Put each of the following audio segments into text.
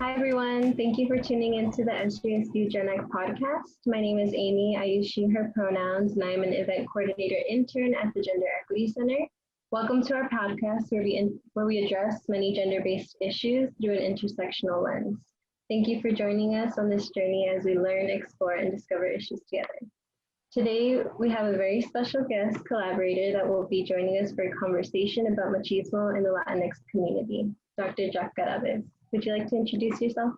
Hi, everyone. Thank you for tuning into the SJSU GenEC podcast. My name is Amy. I use she, her pronouns, and I'm an event coordinator intern at the Gender Equity Center. Welcome to our podcast where we address many gender-based issues through an intersectional lens. Thank you for joining us on this journey as we learn, explore, and discover issues together. Today, we have a very special guest collaborator that will be joining us for a conversation about machismo in the Latinx community, Dr. Jack Garaves. Would you like to introduce yourself?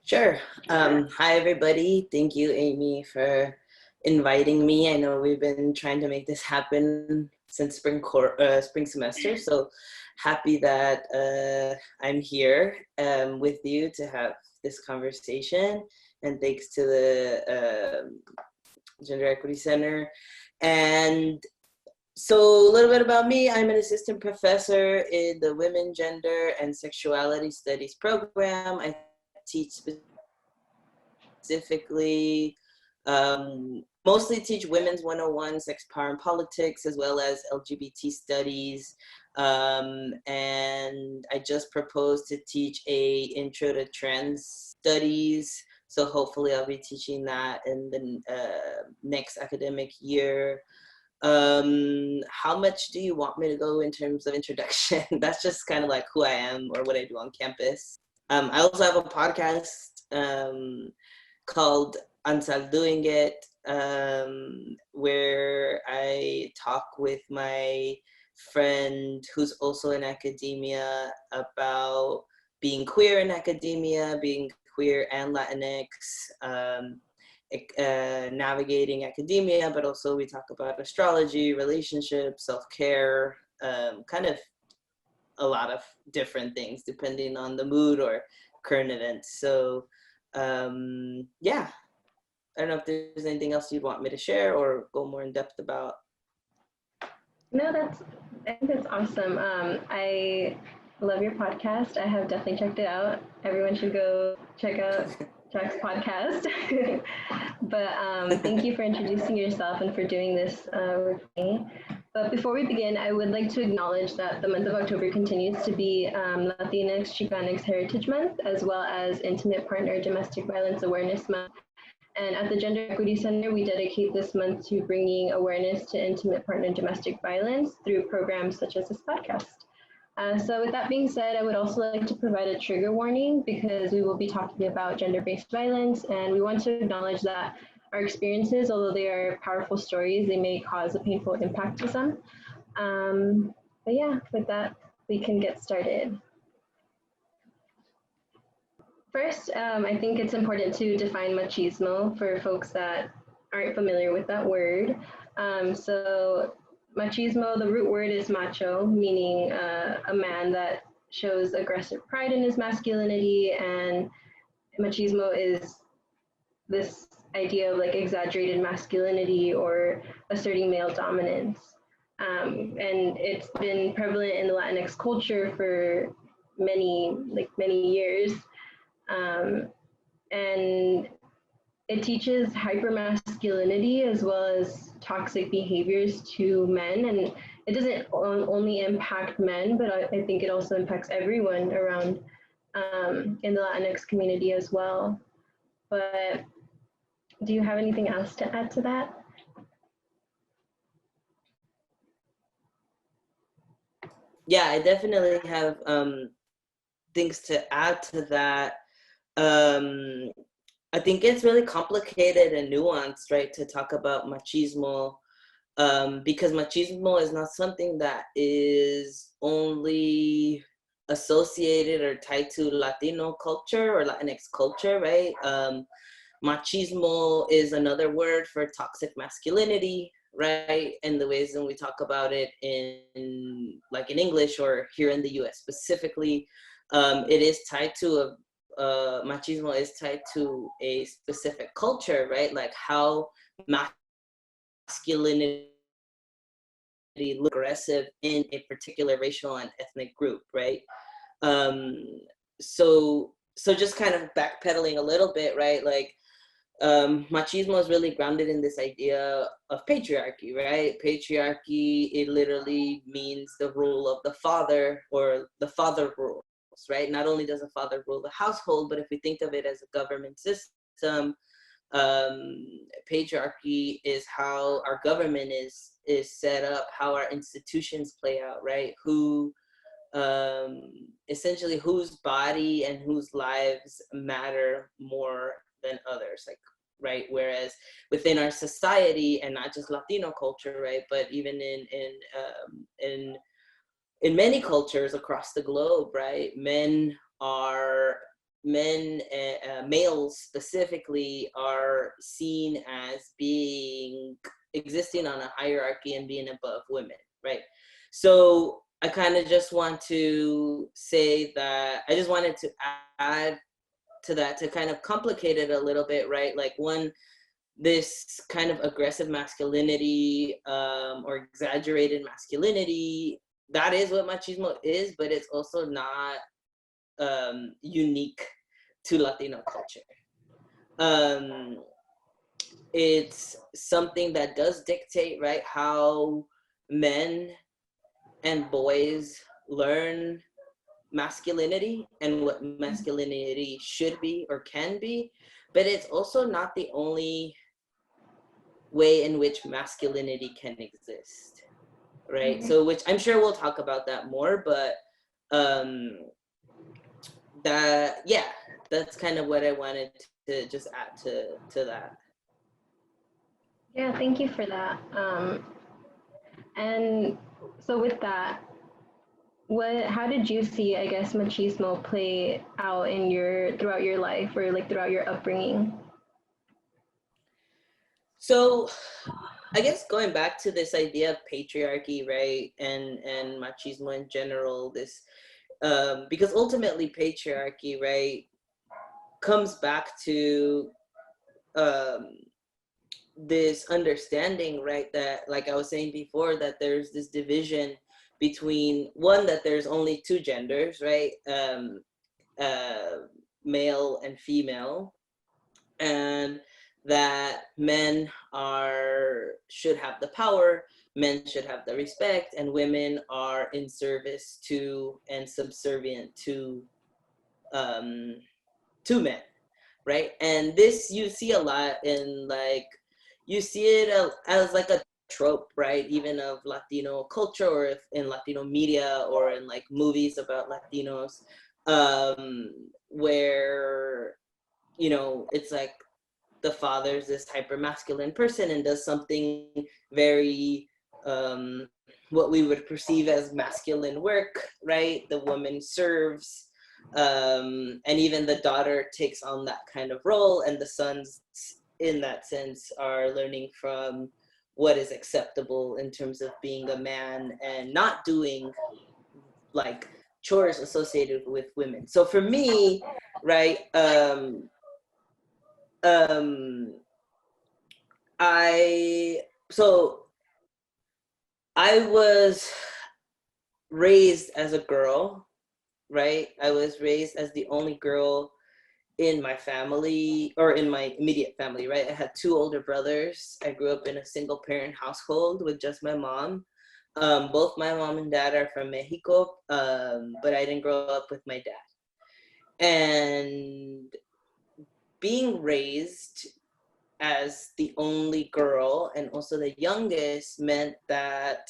Sure. Hi, everybody. Thank you, Amy, for inviting me. I know we've been trying to make this happen since spring semester, so happy that I'm here with you to have this conversation. And thanks to the Gender Equity Center. And so a little bit about me, I'm an assistant professor in the Women, Gender, and Sexuality Studies program. I teach specifically, mostly teach Women's 101, Sex, Power, and Politics, as well as LGBT studies. And I just proposed to teach a Intro to Trans Studies. So hopefully I'll be teaching that in the next academic year. How much do you want me to go in terms of introduction? That's just kind of like who I am or what I do on campus. I also have a podcast called Anzaldua, where I talk with my friend who's also in academia about being queer in academia, being queer and Latinx, navigating academia, but also we talk about astrology, relationships, self-care, kind of a lot of different things depending on the mood or current events. So yeah, I don't know if there's anything else you'd want me to share or go more in depth about. No, I think that's awesome. I love your podcast. I have definitely checked it out. Everyone should go check out Jack's podcast. But thank you for introducing yourself and for doing this with me. But before we begin, I would like to acknowledge that the month of October continues to be Latinx, Chicanx Heritage Month, as well as Intimate Partner Domestic Violence Awareness Month. And at the Gender Equity Center, we dedicate this month to bringing awareness to intimate partner domestic violence through programs such as this podcast. So with that being said, I would also like to provide a trigger warning because we will be talking about gender-based violence, and we want to acknowledge that our experiences, although they are powerful stories, they may cause a painful impact to some. But yeah, with that, we can get started. First, I think it's important to define machismo for folks that aren't familiar with that word. So machismo, the root word is macho, meaning a man that shows aggressive pride in his masculinity, and machismo is this idea of like exaggerated masculinity or asserting male dominance. And it's been prevalent in the Latinx culture for many years. And it teaches hypermasculinity as well as toxic behaviors to men, and it doesn't only impact men, but I think it also impacts everyone around in the Latinx community as well. But do you have anything else to add to that? Yeah, I definitely have things to add to that. I think it's really complicated and nuanced, right, to talk about machismo, because machismo is not something that is only associated or tied to Latino culture or Latinx culture, right? Machismo is another word for toxic masculinity, right? And the ways when we talk about it in English or here in the US specifically, it is tied to machismo is tied to a specific culture, right? Like how masculinity looks aggressive in a particular racial and ethnic group, right? So just kind of backpedaling a little bit, right? Like machismo is really grounded in this idea of patriarchy, right? Patriarchy, it literally means the rule of the father or the father rule, roles, right? Not only does a father rule the household, but if we think of it as a government system, patriarchy is how our government is set up, how our institutions play out, right? Who essentially whose body and whose lives matter more than others, like, right? Whereas within our society, and not just Latino culture, right, but even in many cultures across the globe, right, males specifically are seen as existing on a hierarchy and being above women, right? So I kind of just want to say that I just wanted to add to that to kind of complicate it a little bit, right? Like, one, this kind of aggressive masculinity or exaggerated masculinity, that is what machismo is, but it's also not unique to Latino culture. It's something that does dictate, right, how men and boys learn masculinity and what masculinity should be or can be, but it's also not the only way in which masculinity can exist, right? So, which I'm sure we'll talk about that more, but that's kind of what I wanted to just add to that. Yeah, thank you for that. And so with that, how did you see, I guess, machismo play out throughout your life, or like throughout your upbringing? So I guess going back to this idea of patriarchy, right, and machismo in general, this because ultimately patriarchy, right, comes back to this understanding, right, that, like I was saying before, that there's this division between, one, that there's only two genders, right, male and female, and that men should have the power, men should have the respect, and women are in service to and subservient to men, right? And this you see a lot in, like, you see it as like a trope, right, even of Latino culture, or if in Latino media, or in like movies about Latinos, where, you know, it's like the father's this hyper masculine person and does something very what we would perceive as masculine work, right? The woman serves, and even the daughter takes on that kind of role, and the sons, in that sense, are learning from what is acceptable in terms of being a man and not doing like chores associated with women. So for me, right, I was raised as a girl, right? I was raised as the only girl in my family, or in my immediate family, right? I had two older brothers. I grew up in a single parent household with just my mom. Both my mom and dad are from Mexico, but I didn't grow up with my dad. And being raised as the only girl and also the youngest meant that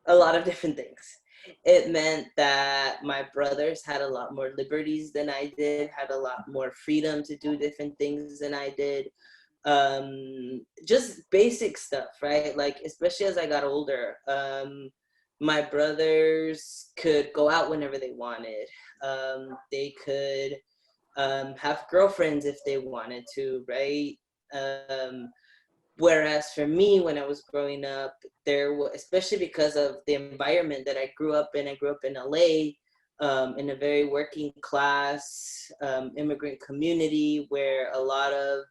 a lot of different things. It meant that my brothers had a lot more liberties than I did, had a lot more freedom to do different things than I did. Just basic stuff, right? Like, especially as I got older, my brothers could go out whenever they wanted. They could have girlfriends if they wanted to, right? Whereas for me, when I was growing up, there was, especially because of the environment that I grew up in LA, in a very working class immigrant community, where a lot of,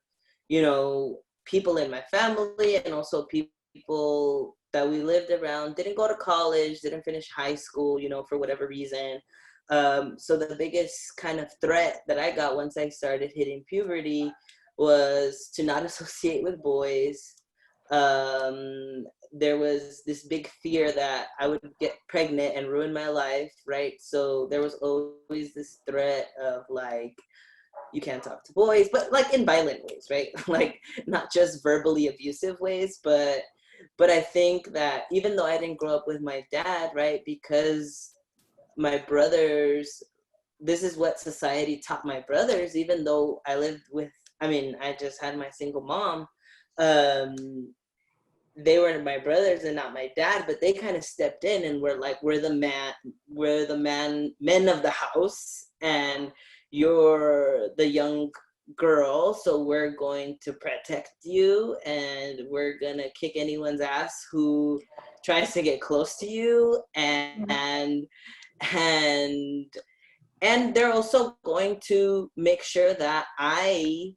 you know, people in my family and also people that we lived around didn't go to college, didn't finish high school, you know, for whatever reason. So the biggest kind of threat that I got once I started hitting puberty was to not associate with boys, There was this big fear that I would get pregnant and ruin my life, right? So there was always this threat of like, you can't talk to boys, but like in violent ways, right? Like not just verbally abusive ways, but I think that even though I didn't grow up with my dad, right, because my brothers, this is what society taught my brothers, even though I lived with, I mean, I just had my single mom. They were my brothers and not my dad, but they kind of stepped in and were like, we're the men of the house, and you're the young girl, so we're going to protect you, and we're gonna kick anyone's ass who tries to get close to you, and they're also going to make sure that I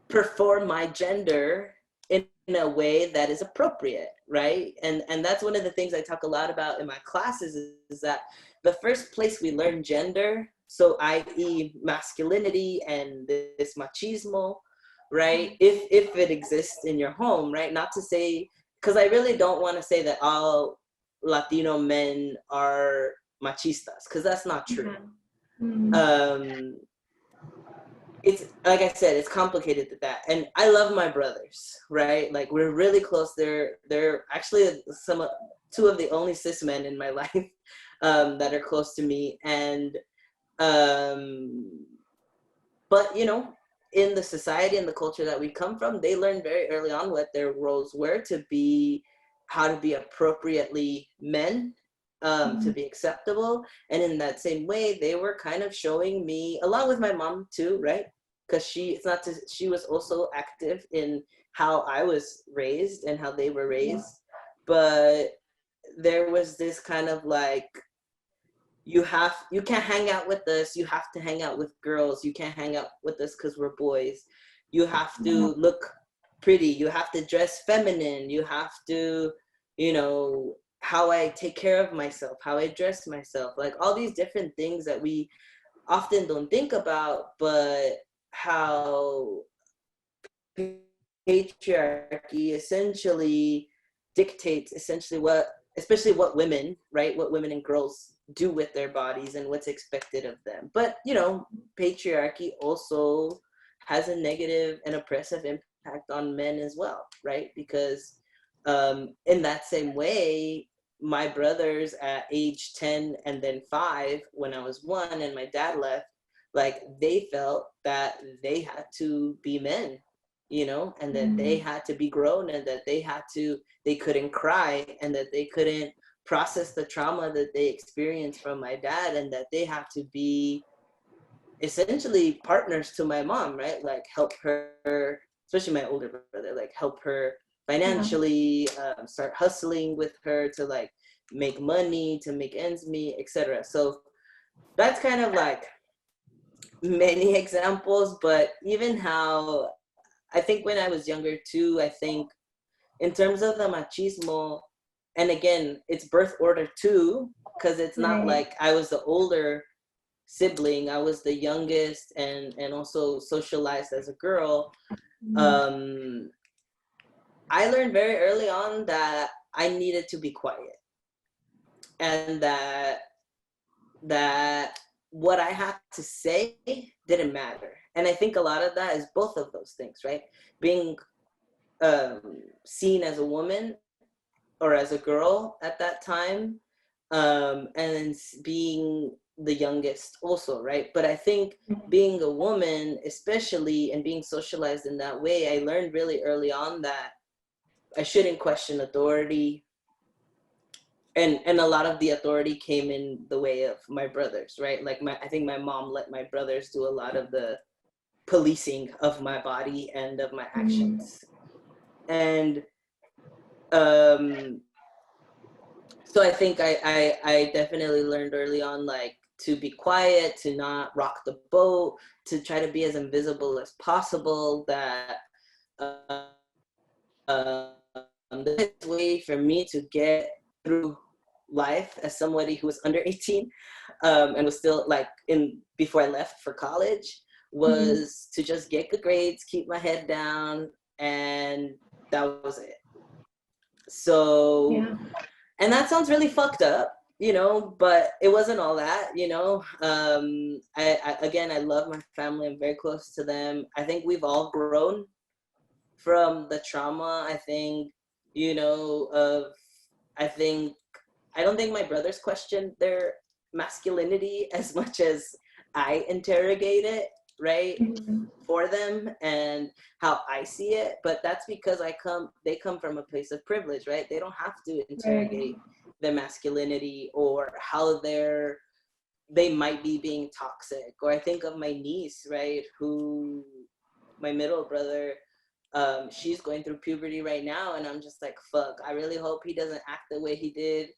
perform my gender in a way that is appropriate, right? And that's one of the things I talk a lot about in my classes is that the first place we learn gender, so i.e. masculinity and this machismo, right? If it exists in your home, right? Not to say, because I really don't want to say that all Latino men are machistas, because that's not true. Mm-hmm. It's like I said, it's complicated to that. And I love my brothers, right? Like we're really close. They're actually two of the only cis men in my life that are close to me. And but you know, in the society and the culture that we come from, they learned very early on what their roles were, to be how to be appropriately men, to be acceptable. And in that same way, they were kind of showing me, along with my mom too, right? Because she was also active in how I was raised and how they were raised. But there was this kind of like, you can't hang out with us, you have to hang out with girls, you can't hang out with us because we're boys, you have to look pretty, you have to dress feminine, you have to, you know, how I take care of myself, how I dress myself, like all these different things that we often don't think about, but how patriarchy essentially dictates especially what women, right, what women and girls do with their bodies and what's expected of them. But you know, patriarchy also has a negative and oppressive impact on men as well, right? Because in that same way, my brothers at age 10 and then 5, when I was 1 and my dad left, like they felt that they had to be men, you know, and that they had to be grown, and that they couldn't cry, and that they couldn't process the trauma that they experienced from my dad, and that they have to be essentially partners to my mom, right? Like help her, especially my older brother, like help her financially, start hustling with her to like make money, to make ends meet, etc. So that's kind of like many examples. But even how I think when I was younger too, I think in terms of the machismo, and again, it's birth order too, because it's not like I was the older sibling, I was the youngest, and also socialized as a girl. I learned very early on that I needed to be quiet, and that what I had to say didn't matter. And I think a lot of that is both of those things, right? Being seen as a woman or as a girl at that time, and then being the youngest also, right? But I think being a woman, especially, and being socialized in that way, I learned really early on that I shouldn't question authority. And a lot of the authority came in the way of my brothers, right? Like I think my mom let my brothers do a lot of the policing of my body and of my actions. And so I think I definitely learned early on, like, to be quiet, to not rock the boat, to try to be as invisible as possible, that the best way for me to get through life as somebody who was under 18 and was still like before I left for college, was to just get good grades, keep my head down, and that was it. So, and that sounds really fucked up, you know, but it wasn't all that, you know. I love my family. I'm very close to them. I think we've all grown from the trauma. I think, you know, I don't think my brothers questioned their masculinity as much as I interrogate it, right, for them and how I see it. But that's because they come from a place of privilege, right? They don't have to interrogate their masculinity or how they might be being toxic. Or I think of my niece, right, who, my middle brother, she's going through puberty right now, and I'm just like, fuck, I really hope he doesn't act the way he did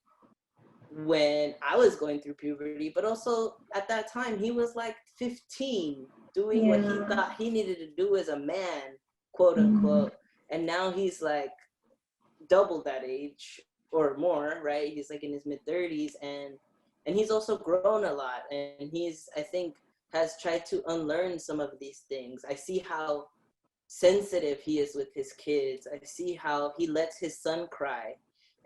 when I was going through puberty. But also at that time, he was like 15, doing what he thought he needed to do as a man, quote unquote. And now he's like double that age or more, right? He's like in his mid-30s, and he's also grown a lot, and he's, I think, has tried to unlearn some of these things. I see how sensitive he is with his kids. I see how he lets his son cry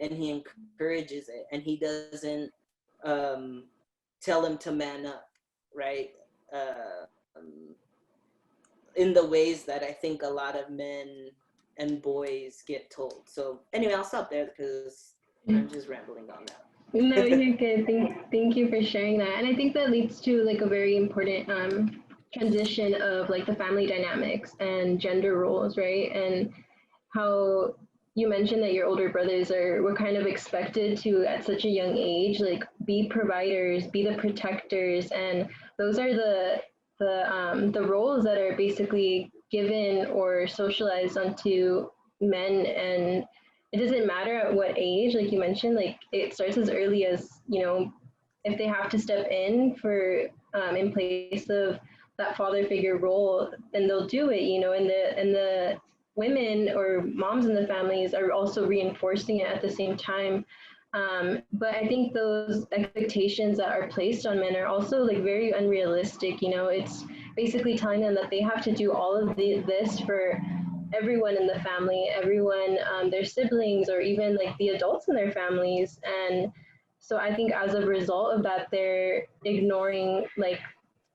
and he encourages it, and he doesn't tell him to man up, right? In the ways that I think a lot of men and boys get told. So anyway, I'll stop there because I'm just rambling on that. No, you're good. Thank you for sharing that. And I think that leads to like a very important transition of like the family dynamics and gender roles, right? And how you mentioned that your older brothers were kind of expected to, at such a young age, like be providers, be the protectors, and those are the roles that are basically given or socialized onto men. And it doesn't matter at what age, like you mentioned, like it starts as early as, you know, if they have to step in for in place of that father figure role, then they'll do it, you know, and the women or moms in the families are also reinforcing it at the same time. But I think those expectations that are placed on men are also like very unrealistic. You know, it's basically telling them that they have to do all of this for everyone in the family, everyone, their siblings, or even like the adults in their families. And so I think as a result of that, they're ignoring like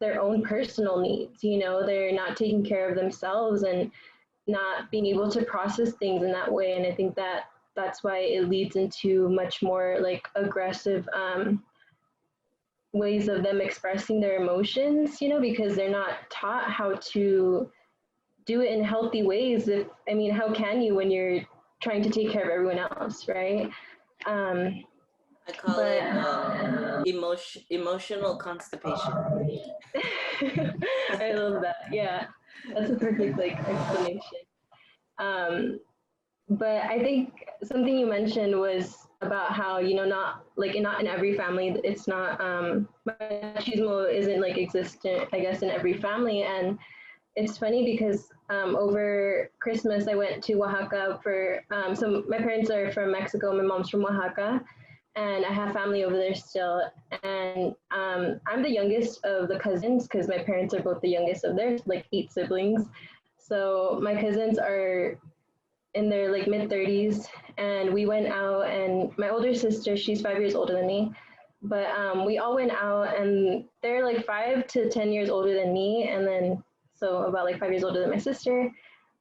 their own personal needs. You know, they're not taking care of themselves and not being able to process things in that way. And I think that that's why it leads into much more like aggressive ways of them expressing their emotions, you know, because they're not taught how to do it in healthy ways. How can you when you're trying to take care of everyone else, right? I call it emotional constipation. I love that. Yeah, that's a perfect like explanation. But I think something you mentioned was about how, you know, not in every family, it's not machismo isn't like existent, I guess, in every family. And it's funny because over Christmas I went to Oaxaca for so my parents are from Mexico, my mom's from Oaxaca, and I have family over there still. And I'm the youngest of the cousins because my parents are both the youngest of their like 8 siblings. So my cousins are in their like mid-30s, and we went out, and my older sister, she's 5 years older than me, but we all went out, and they're like 5 to 10 years older than me, and then so about like 5 years older than my sister.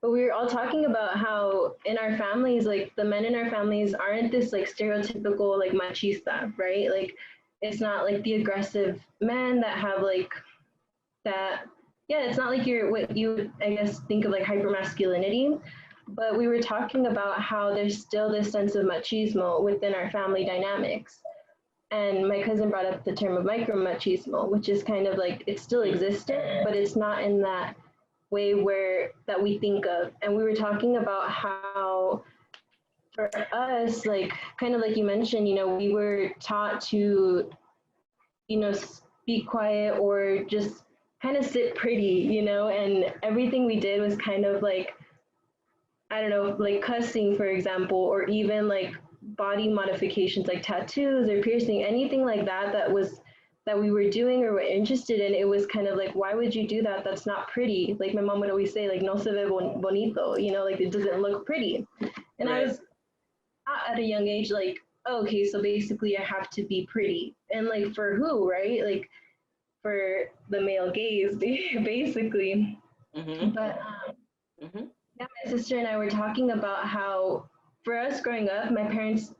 But we were all talking about how in our families, like the men in our families aren't this like stereotypical like machista, right? Like it's not like the aggressive men that have like that. Yeah, it's not like you're what you I guess think of like hypermasculinity. But we were talking about how there's still this sense of machismo within our family dynamics. And my cousin brought up the term of micro-machismo, which is kind of like it's still existent, but it's not in that way that we think of. And we were talking about how for us, like kind of like you mentioned, you know, we were taught to, you know, be quiet or just kind of sit pretty, you know, and everything we did was kind of like, I don't know, like cussing, for example, or even like body modifications like tattoos or piercing, anything like that that was that we were doing or were interested in, it was kind of like, why would you do that? That's not pretty. Like my mom would always say, like, no se ve bonito, you know, like it doesn't look pretty. And I was at a young age like, oh, okay, so basically I have to be pretty. And like for who, right? Like for the male gaze, basically. But yeah, my sister and I were talking about how for us growing up, my parents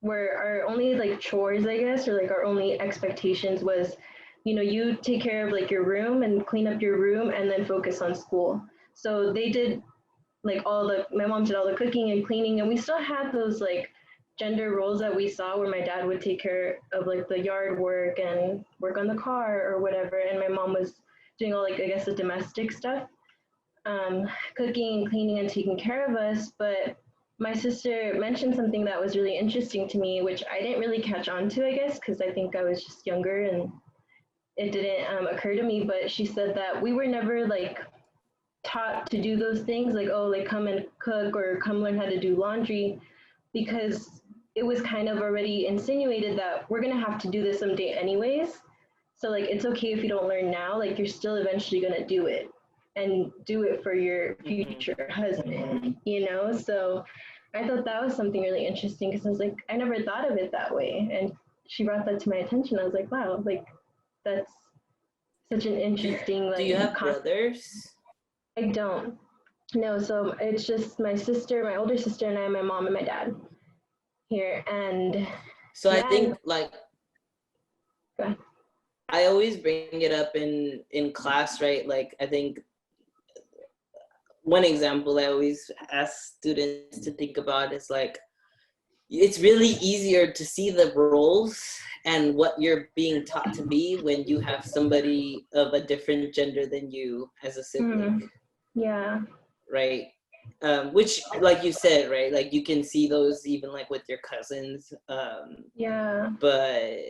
were our only like chores, I guess, or like our only expectations was, you know, you take care of like your room and clean up your room and then focus on school. So they did like my mom did all the cooking and cleaning, and we still had those like gender roles that we saw where my dad would take care of like the yard work and work on the car or whatever, and my mom was doing all like, I guess, the domestic stuff, cooking and cleaning and taking care of us. But my sister mentioned something that was really interesting to me, which I didn't really catch on to, I guess, because I think I was just younger and it didn't occur to me. But she said that we were never like taught to do those things, like, oh, like come and cook or come learn how to do laundry, because it was kind of already insinuated that we're gonna have to do this someday anyways. So like it's okay if you don't learn now, like you're still eventually gonna do it and do it for your future husband, you know? So I thought that was something really interesting because I was like, I never thought of it that way. And she brought that to my attention. I was like, wow, like that's such an interesting like. Do you have brothers? I don't. No, so it's just my sister, my older sister, and I, my mom and my dad here. And so yeah, I think like I always bring it up in class, right? Like I think one example I always ask students to think about is like, it's really easier to see the roles and what you're being taught to be when you have somebody of a different gender than you as a sibling. Yeah. Right. Which, like you said, right, like you can see those even like with your cousins. Yeah. But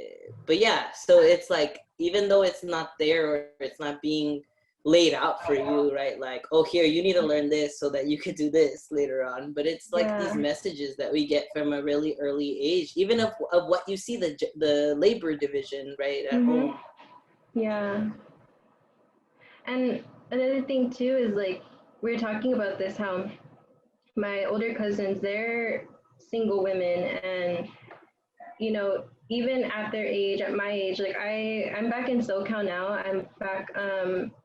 yeah, so it's like, even though it's not there or it's not being laid out for you, right, like, oh, here, you need to learn this so that you could do this later on. But it's like these messages that we get from a really early age, even of what you see the labor division, right, at home. Yeah. And another thing too is like, we were talking about this, how my older cousins, they're single women, and you know, even at their age, at my age, like I'm back in SoCal now. I'm back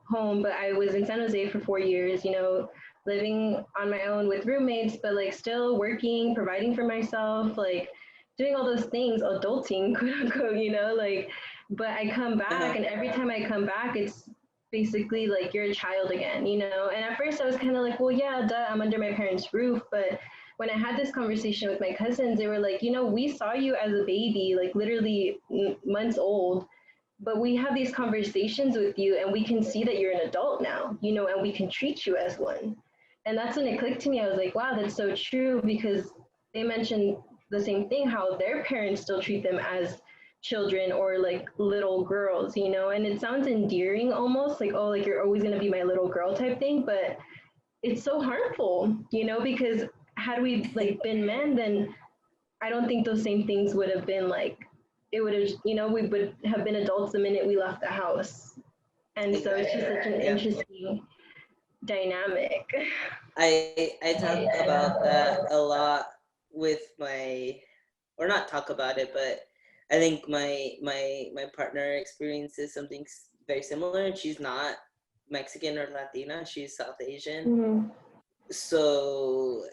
home, but I was in San Jose for 4 years, you know, living on my own with roommates, but like still working, providing for myself, like doing all those things, adulting, quote unquote, you know, like, but I come back and every time I come back, it's basically like you're a child again, you know? And at first I was kind of like, well, yeah, duh, I'm under my parents' roof. But when I had this conversation with my cousins, they were like, you know, we saw you as a baby, like literally months old, but we have these conversations with you and we can see that you're an adult now, you know, and we can treat you as one. And that's when it clicked to me. I was like, wow, that's so true, because they mentioned the same thing, how their parents still treat them as children or like little girls, you know, and it sounds endearing almost, like, oh, like you're always going to be my little girl type thing, but it's so harmful, you know, because had we like been men, then I don't think those same things would have been like, it would have, you know, we would have been adults the minute we left the house. And so it's just such an interesting dynamic. I talk about that a lot with or not talk about it, but I think my partner experiences something very similar. She's not Mexican or Latina, she's South Asian. So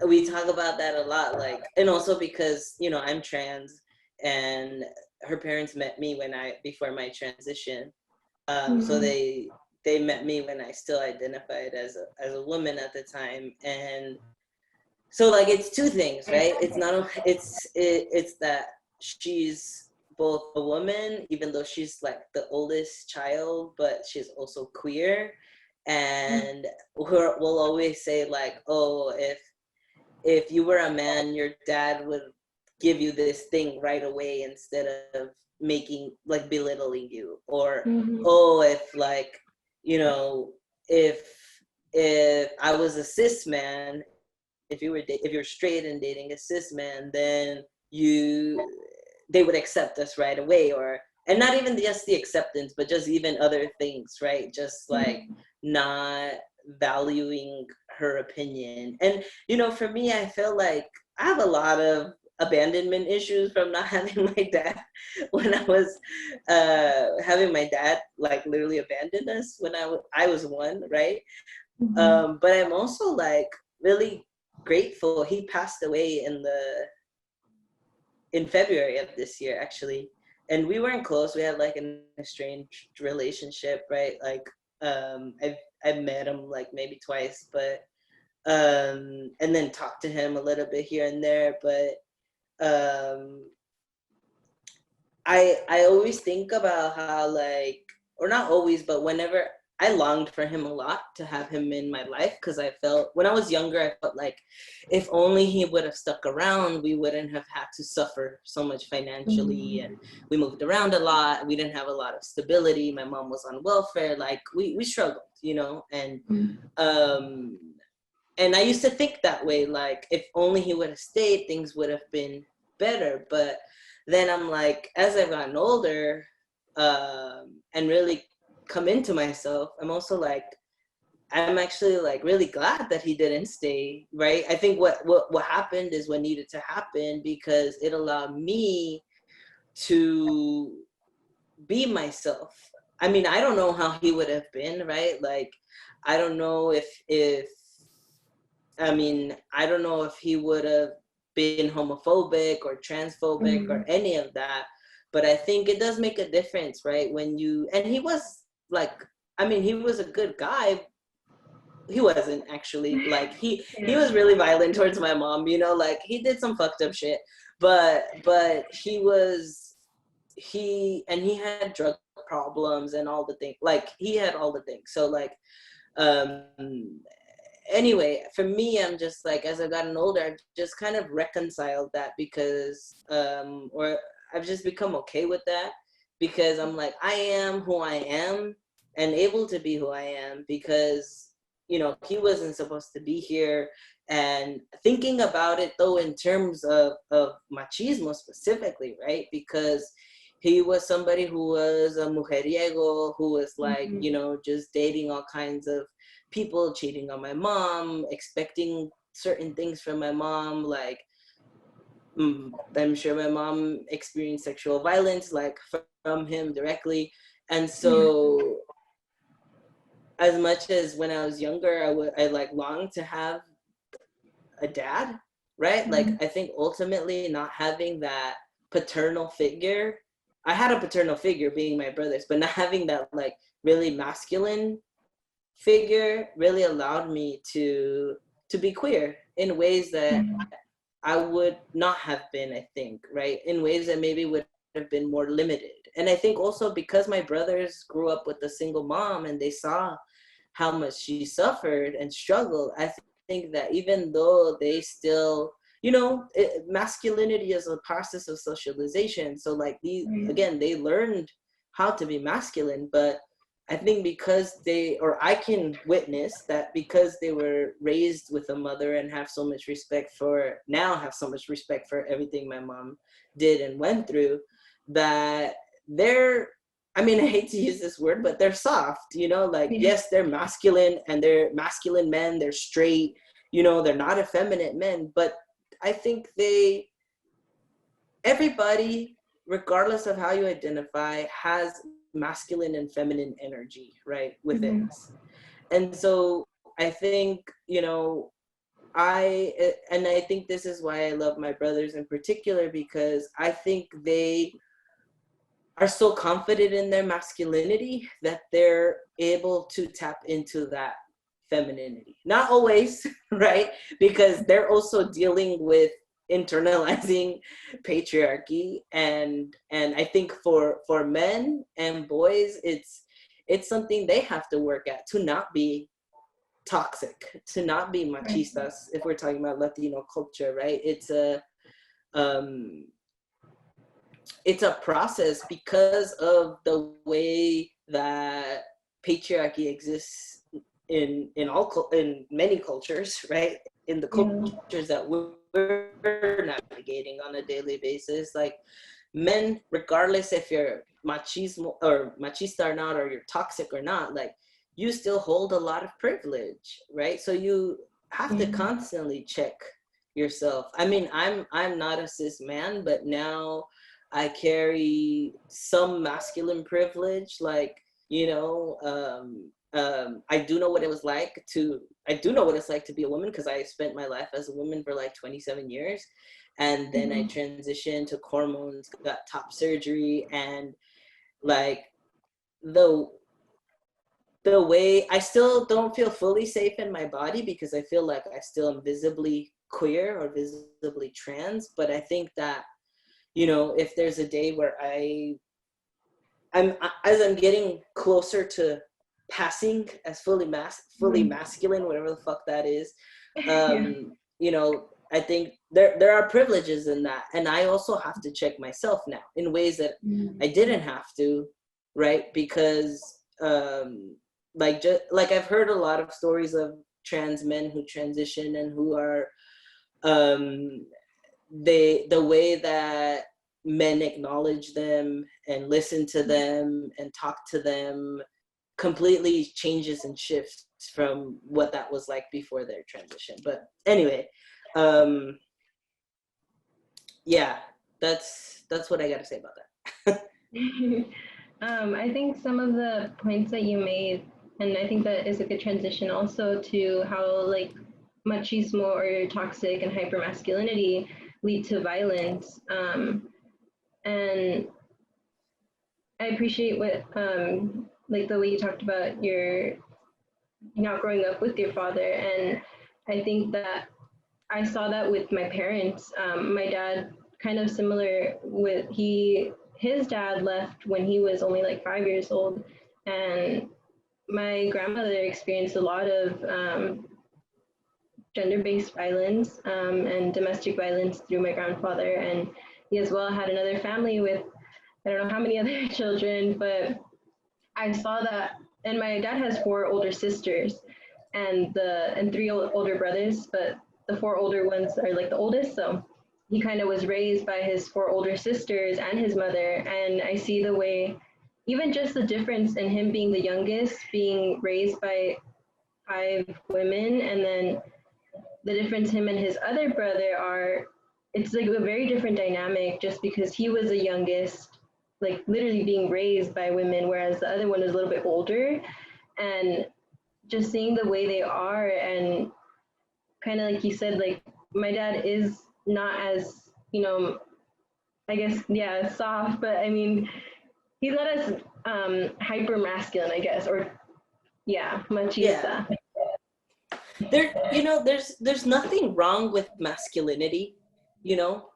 we talk about that a lot, like, and also because, you know, I'm trans and her parents met me before my transition. So they met me when I still identified as a woman at the time. And so like, it's two things, right? It's not, it's that she's both a woman, even though she's like the oldest child, but she's also queer. And we'll always say like, oh, if you were a man, your dad would give you this thing right away instead of making, like, belittling you. Or oh, if like, you know, if I was a cis man, if you're straight and dating a cis man, then they would accept us right away. and not even just the acceptance, but just even other things, right? Just like not valuing her opinion. And, you know, for me, I feel like I have a lot of abandonment issues from not having my dad when I was having my dad like literally abandon us when I was one, right? But I'm also like really grateful. He passed away in February of this year, actually. And we weren't close. We had like an estranged relationship, right? Like I've met him like maybe twice, but and then talked to him a little bit here and there. But I always think about how like, or not always, but whenever I longed for him a lot to have him in my life, because I felt when I was younger, I felt like if only he would have stuck around, we wouldn't have had to suffer so much financially, and we moved around a lot. We didn't have a lot of stability. My mom was on welfare. Like we struggled, you know, and I used to think that way, like if only he would have stayed, things would have been better. But then I'm like, as I've gotten older, and really come into myself, I'm also like, I'm actually like really glad that he didn't stay, right? I think what happened is what needed to happen, because it allowed me to be myself. I mean, I don't know how he would have been, right? Like, I don't know if I mean, I don't know if he would have been homophobic or transphobic or any of that, but I think it does make a difference, right? When you, and he was like, I mean, he was a good guy. He wasn't actually, like he was really violent towards my mom, you know, like he did some fucked up shit, but he had drug problems and all the things, like he had all the things. So like, anyway, for me, I'm just like, as I've gotten older, I've just kind of reconciled that, because, or I've just become okay with that, because I'm like, I am who I am and able to be who I am, because, you know, he wasn't supposed to be here. And thinking about it though, in terms of machismo specifically, right? Because he was somebody who was a mujeriego, who was like, you know, just dating all kinds of people, cheating on my mom, expecting certain things from my mom. Like, I'm sure my mom experienced sexual violence, like from him directly. And so as much as when I was younger, I like longed to have a dad, right? Like, I think ultimately not having that paternal figure, I had a paternal figure being my brothers, but not having that like really masculine figure really allowed me to be queer in ways that I would not have been, I think, right? In ways that maybe would have been more limited. And I think also because my brothers grew up with a single mom and they saw how much she suffered and struggled, I think that even though they still, you know, masculinity is a process of socialization. So like these, again, they learned how to be masculine, but I think because I can witness that because they were raised with a mother and have so much respect for everything my mom did and went through, that they're, I mean, I hate to use this word, but they're soft, you know, like, yes, they're masculine and they're masculine men, they're straight, you know, they're not effeminate men, but I think everybody, regardless of how you identify, has masculine and feminine energy, right, within us. And so I think, you know, I think this is why I love my brothers in particular, because I think they are so confident in their masculinity that they're able to tap into that femininity. Not always, right? Because they're also dealing with internalizing patriarchy, and I think for men and boys, it's something they have to work at, to not be toxic, to not be machistas. If we're talking about Latino culture, right? It's a process because of the way that patriarchy exists in many cultures, right? In the cultures that we're navigating on a daily basis, like men, regardless if you're machismo or machista or not, or you're toxic or not, like you still hold a lot of privilege, right? So you have to constantly check yourself. I mean, I'm not a cis man, but now I carry some masculine privilege, like, you know, I do know what it was like to, I do know what it's like to be a woman, because I spent my life as a woman for like 27 years. And then I transitioned to hormones, got top surgery, and like the way I still don't feel fully safe in my body, because I feel like I still am visibly queer or visibly trans. But I think that, you know, if there's a day where as I'm getting closer to passing as fully masculine, whatever the fuck that is, you know, I think there are privileges in that. And I also have to check myself now in ways that I didn't have to, right? Because like I've heard a lot of stories of trans men who transition and who are the way that men acknowledge them and listen to them and talk to them completely changes and shifts from what that was like before their transition. But anyway, yeah, that's what I got to say about that. I think some of the points that you made, and I think that is a good transition also to how like machismo or toxic and hypermasculinity lead to violence. And I appreciate what like the way you talked about your not growing up with your father, and I think that I saw that with my parents. My dad, kind of similar with his dad left when he was only like 5 years old, and my grandmother experienced a lot of gender-based violence and domestic violence through my grandfather, and he as well had another family with I don't know how many other children, but I saw that. And my dad has 4 older sisters and 3 older brothers, but the 4 older ones are like the oldest. So he kind of was raised by his 4 older sisters and his mother. And I see the way, even just the difference in him being the youngest, being raised by 5 women, and then the difference him and his other brother are, it's like a very different dynamic just because he was the youngest, like literally being raised by women, whereas the other one is a little bit older. And just seeing the way they are, and kind of like you said, like my dad is not as, you know, I guess, yeah, soft, but I mean, he's not as hyper masculine, I guess, or yeah, machista. Yeah. You know, there's nothing wrong with masculinity, you know.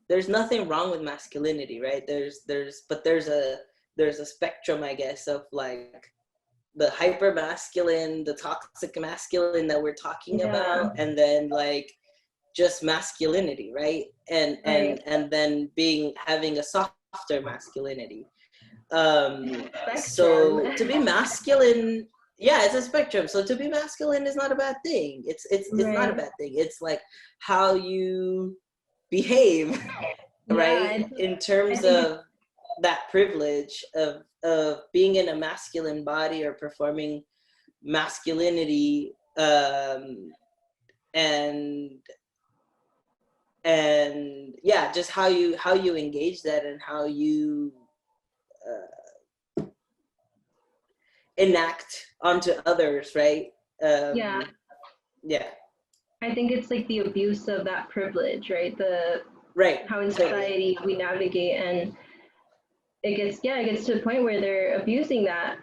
There's nothing wrong with masculinity, right? There's a spectrum, I guess, of like the hyper masculine, the toxic masculine that we're talking about, and then like just masculinity, right? And then having a softer masculinity. So to be masculine, yeah, it's a spectrum. So to be masculine is not a bad thing. It's not a bad thing. It's like how you behave, right? In terms of that privilege of being in a masculine body or performing masculinity, and yeah, just how you engage that and how you enact onto others, right? Yeah. I think it's like the abuse of that privilege, right? How in society we navigate, and it gets to the point where they're abusing that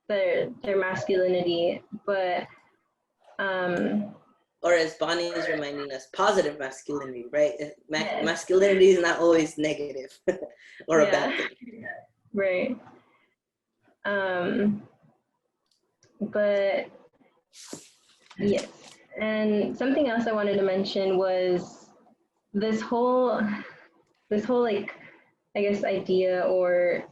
their masculinity, but or as Bonnie is reminding us, positive masculinity, right? Masculinity is not always negative or a bad thing, right? But yes, and something else I wanted to mention was this whole like, I guess, idea, or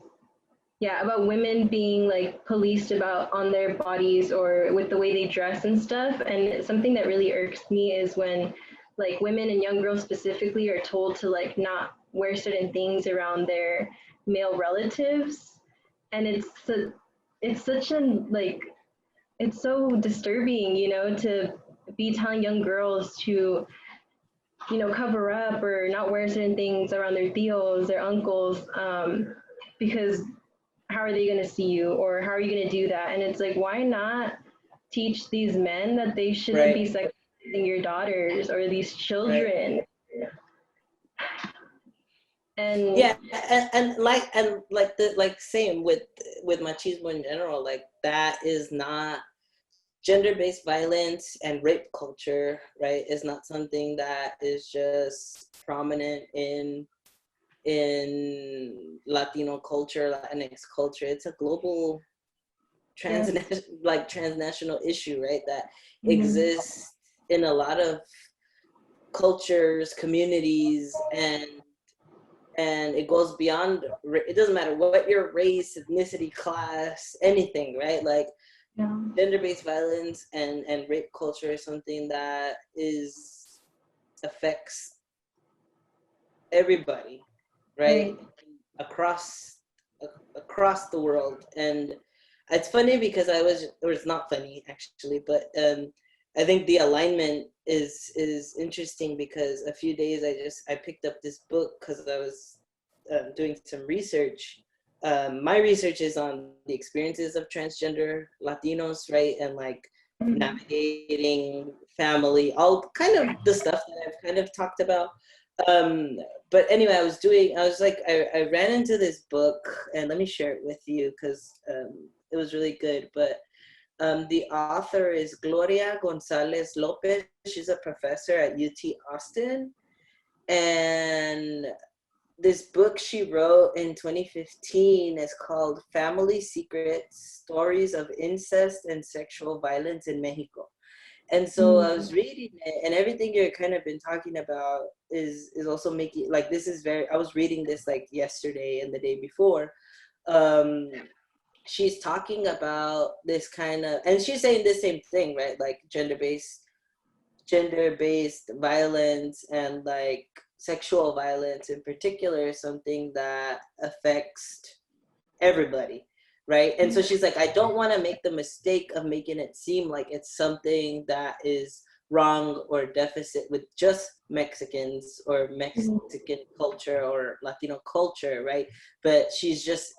about women being like policed about on their bodies or with the way they dress and stuff. And something that really irks me is when like women and young girls specifically are told to like not wear certain things around their male relatives, and it's such an like it's so disturbing, you know, to be telling young girls to, you know, cover up or not wear certain things around their tios, their uncles, because how are they going to see you, or how are you going to do that? And it's like, why not teach these men that they shouldn't be sexualizing your daughters or these children? And yeah, and like the same with machismo in general, like that is not gender-based violence, and rape culture, right, is not something that is just prominent in Latino culture, Latinx culture. It's a global transnational issue, right, that exists in a lot of cultures, communities, and it goes beyond. It doesn't matter what your race, ethnicity, class, anything, right? Like gender-based violence and rape culture is something that affects everybody, right? Across the world. And it's funny because it's not funny actually, but I think the alignment is interesting because a few days I picked up this book because I was doing some research. My research is on the experiences of transgender Latinos, right? And like navigating family, all kind of the stuff that I've kind of talked about. But anyway, I ran into this book, and let me share it with you because it was really good. But the author is Gloria Gonzalez Lopez. She's a professor at UT Austin. And this book she wrote in 2015 is called Family Secrets, Stories of Incest and Sexual Violence in Mexico. And so I was reading it, and everything you're kind of been talking about is also making, like, this is I was reading this like yesterday and the day before. She's talking about this kind of, and she's saying the same thing, right? Like gender-based violence and like sexual violence in particular is something that affects everybody, right? And so she's like, I don't want to make the mistake of making it seem like it's something that is wrong or deficit with just Mexicans or Mexican culture or Latino culture, right? But she's just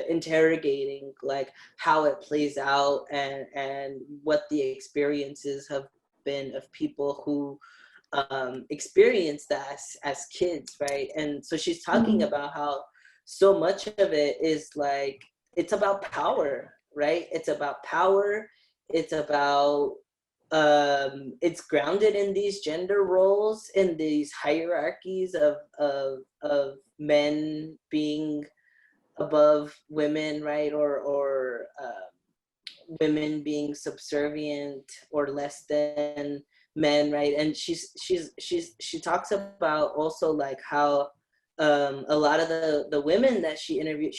interrogating like how it plays out and what the experiences have been of people who experience that as kids, right? And so she's talking about how so much of it is like, it's about power, right? It's about power. It's about it's grounded in these gender roles, in these hierarchies of men being above women, right? Or women being subservient or less than men, right? And she talks about also like how a lot of the women that she interviewed,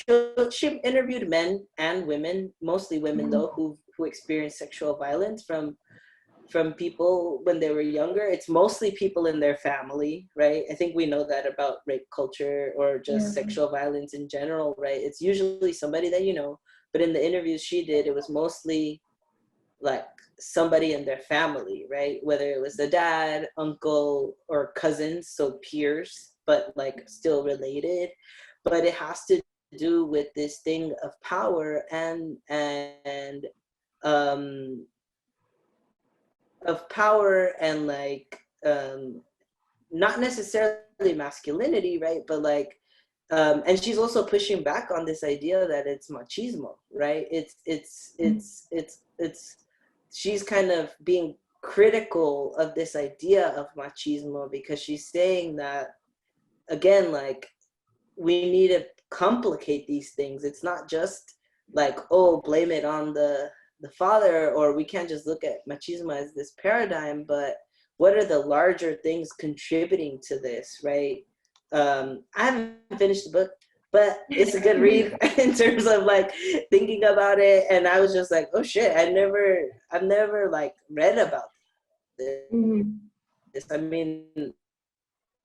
she interviewed men and women, mostly women though, who experienced sexual violence from people when they were younger. It's mostly people in their family, right? I think we know that about rape culture or just sexual violence in general, right? It's usually somebody that you know, but in the interviews she did, it was mostly like somebody in their family, right? Whether it was the dad, uncle, or cousins, so peers, but like still related. But it has to do with this thing of power and of power and like not necessarily masculinity, right? But like and she's also pushing back on this idea that it's machismo, right? It's she's kind of being critical of this idea of machismo because she's saying that, again, like, we need to complicate these things. It's not just like, oh, blame it on the father, or we can't just look at machismo as this paradigm, but what are the larger things contributing to this, right? I haven't finished the book, but it's a good read in terms of like thinking about it. And I was just like, oh shit, I've never like read about this. I mean,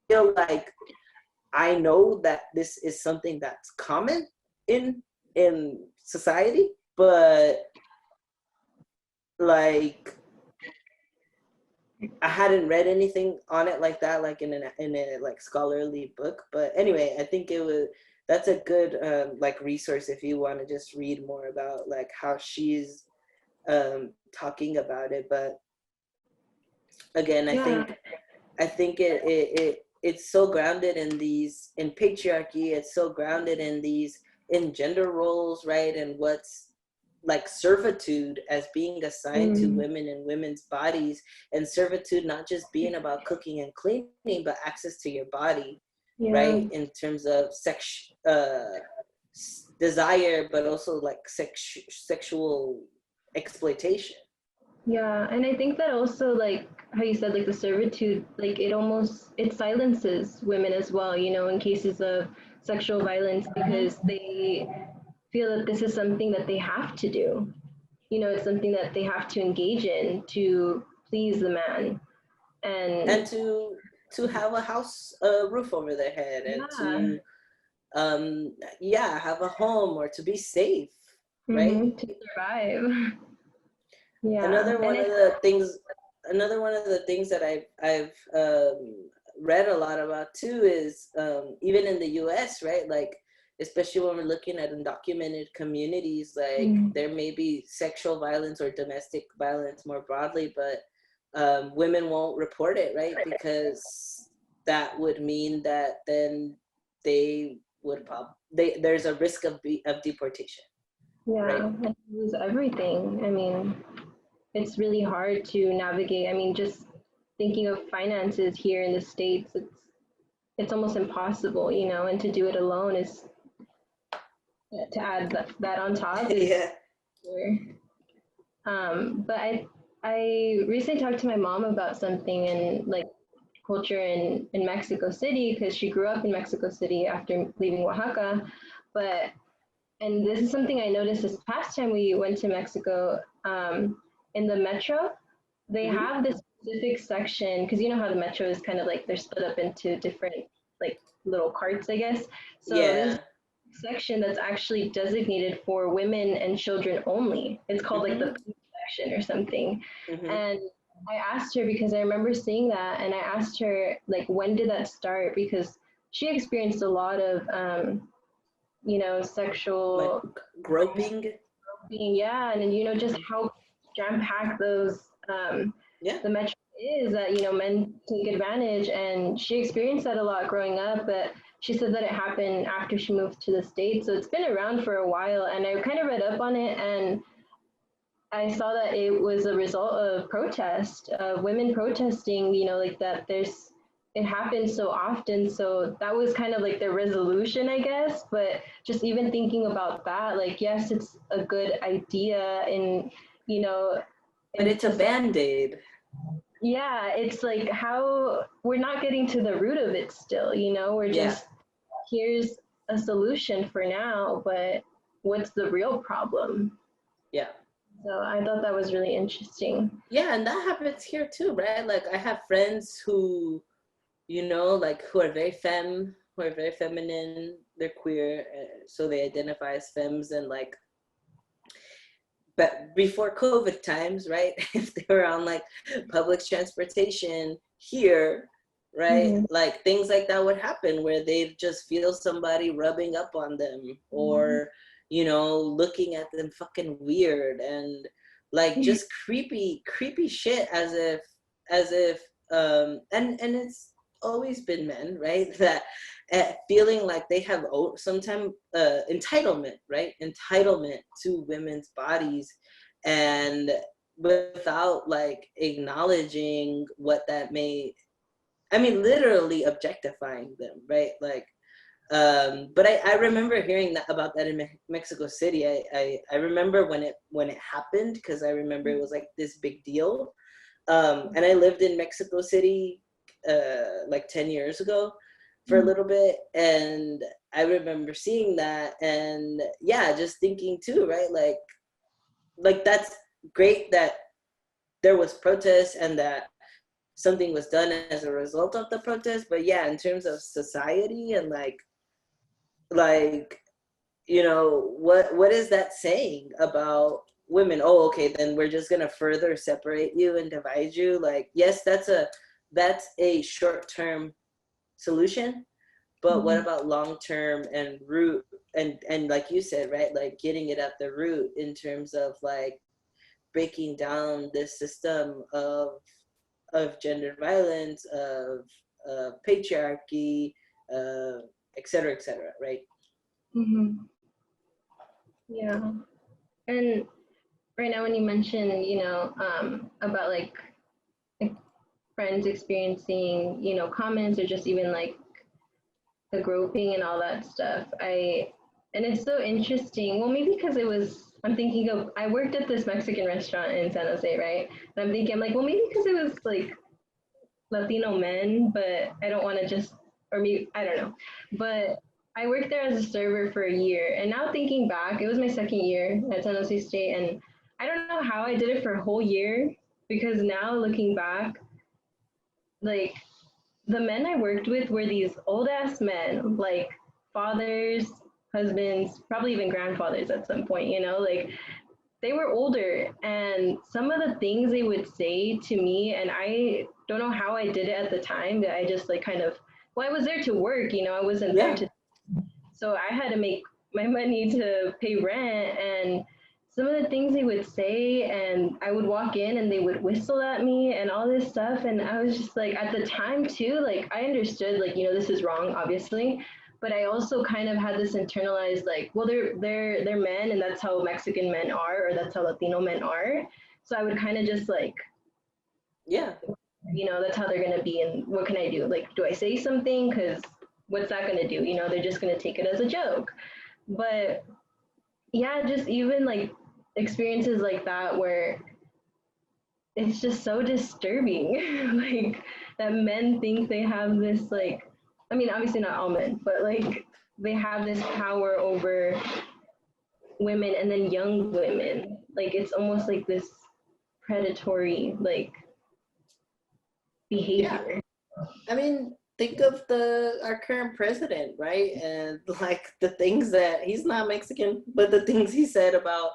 feel like I know that this is something that's common in society, but like I hadn't read anything on it like that, like in a like scholarly book. But anyway, I think that's a good like resource if you want to just read more about like how she's talking about it. But again, I think it's so grounded in patriarchy. It's so grounded in gender roles, right? And what's like servitude as being assigned to women and women's bodies, and servitude not just being about cooking and cleaning, but access to your body, right? In terms of desire, but also like sexual exploitation. Yeah, and I think that also, like how you said, like the servitude, like it silences women as well, in cases of sexual violence, because they feel that this is something that they have to do. It's something that they have to engage in to please the man. And to have a house, a roof over their head, and to have a home, or to be safe, right? To survive. Yeah. Another one of the things that I've read a lot about too is even in the US, right? Like, especially when we're looking at undocumented communities, like there may be sexual violence or domestic violence more broadly, but women won't report it, right? Because that would mean that then they would there's a risk of deportation. Yeah, right? and lose everything. I mean, it's really hard to navigate. I mean, just thinking of finances here in the States, it's almost impossible, and to do it alone is, to add that on top is but I recently talked to my mom about something in like culture in Mexico City, because she grew up in Mexico City after leaving Oaxaca. And this is something I noticed this past time we went to Mexico. In the metro, they have this specific section, because you know how the metro is kind of like they're split up into different like little carts, I guess. So this section that's actually designated for women and children only. It's called like the pink section or something. And I asked her, because I remember seeing that, and I asked her like, when did that start? Because she experienced a lot of sexual like groping. Yeah, and then just how jam-packed those the metro is, that men take advantage, and she experienced that a lot growing up. But she said that it happened after she moved to the States, so it's been around for a while. And I kind of read up on it, and I saw that it was a result of protest, women protesting, like that it happens so often. So that was kind of like their resolution, I guess. But just even thinking about that, like, yes, it's a good idea, and but it's a Band-Aid. Yeah, it's like how we're not getting to the root of it still, we're just, here's a solution for now, but what's the real problem? Yeah. So I thought that was really interesting. Yeah, and that happens here too, right? Like I have friends who, like who are very feminine, they're queer, so they identify as femmes, and like, but before COVID times, right? If they were on like public transportation here, right? Like things like that would happen, where they just feel somebody rubbing up on them, or, looking at them fucking weird, and like just creepy shit, as if, and it's always been men, right? That feeling like they have sometimes entitlement, right? Entitlement to women's bodies, and without like acknowledging what that may, literally objectifying them, right? Like, but I remember hearing about that in Mexico City. I remember when it happened, because I remember it was like this big deal. And I lived in Mexico City like 10 years ago for a little bit, and I remember seeing that, and just thinking too, right? Like that's great that there was protests, and that something was done as a result of the protest. But yeah, in terms of society and like, you know, what is that saying about women? Oh, okay, then we're just gonna further separate you and divide you. Like, yes, that's a short-term solution, but what about long-term and root, and like you said, right, like getting it at the root in terms of like breaking down this system of gender violence, of patriarchy, et cetera, right? Mm-hmm. Yeah. And right now when you mention, you know, about like friends experiencing, you know, comments or just even like the groping and all that stuff, and it's so interesting. Well, maybe because I'm thinking of, I worked at this Mexican restaurant in San Jose, right? And I'm thinking, I'm like, well, maybe because it was like Latino men, but I don't want to just, or maybe, I don't know. But I worked there as a server for a year. And now thinking back, it was my second year at San Jose State. And I don't know how I did it for a whole year, because now looking back, like the men I worked with were these old ass men, like fathers, husbands, probably even grandfathers at some point, you know, like they were older, and some of the things they would say to me, and I don't know how I did it at the time, that I just like kind of, well, I was there to work, you know, I wasn't there to, so I had to make my money to pay rent, and some of the things they would say, and I would walk in and they would whistle at me and all this stuff, and I was just like, at the time too, like I understood, like, you know, this is wrong, obviously, but I also kind of had this internalized, like, well, they're men, and that's how Mexican men are, or that's how Latino men are. So I would kind of just like, Yeah, you know, that's how they're gonna be, and what can I do? Like, do I say something? Because what's that gonna do? You know, they're just gonna take it as a joke. But yeah, just even like experiences like that where it's just so disturbing, like that men think they have this like, I mean, obviously not all men, but like they have this power over women, and then young women. Like it's almost like this predatory like behavior. Yeah. I mean, think of our current president, right? And like the things that, he's not Mexican, but the things he said about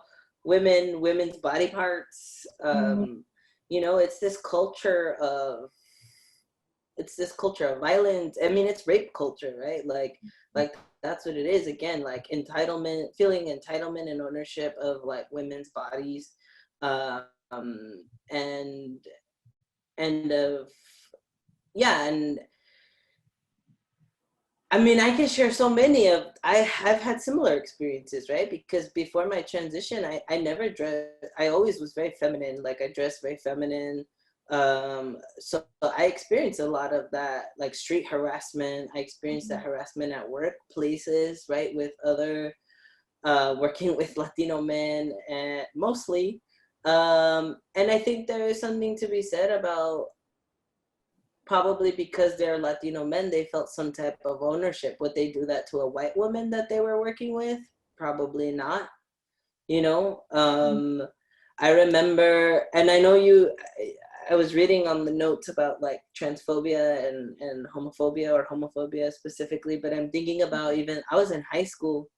women's body parts. You know, it's this culture of violence. I mean, it's rape culture, right? Like that's what it is. Again, like entitlement, feeling entitlement and ownership of like women's bodies, and of, yeah. And I mean, I can share so many of, I've had similar experiences, right? Because before my transition, I never dressed, I always was very feminine. Like I dressed very feminine. So I experienced a lot of that, like street harassment. I experienced that harassment at workplaces, right? With other, working with Latino men, and mostly. And I think there is something to be said about, probably because they're Latino men, they felt some type of ownership. Would they do that to a white woman that they were working with? Probably not. You know, I remember, and I know I was reading on the notes about like transphobia and homophobia, or homophobia specifically, but I'm thinking about, even I was in high school